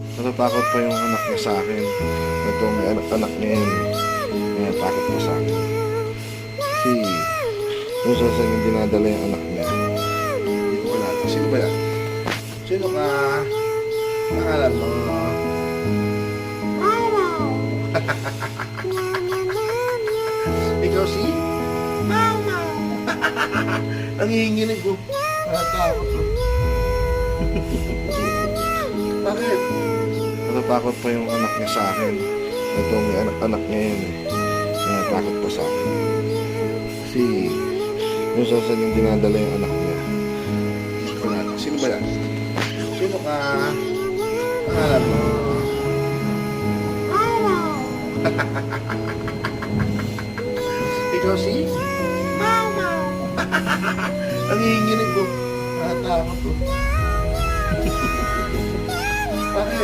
Natatakot pa yung anak niya sa akin. Itong may anak niya yun. Kaya takot pa sa akin. Kasi kung saan yung dinadala yung anak niya. Hindi ko wala. Sino ba yan? Sino ka? Pangalan mo? Ikaw si? Nangihinginig ko. Natatakot ko. Bakit? Natatakot pa yung anak niya sa akin. Itong may anak niya yun eh. Kaya takot pa sa akin. Kasi kung saan yung dinadala yung anak niya. Hindi ko wala. Sino ba yan? Sino ka? Pangalan mo? Ikaw si? Nangihinginig ko. Natatakot ko.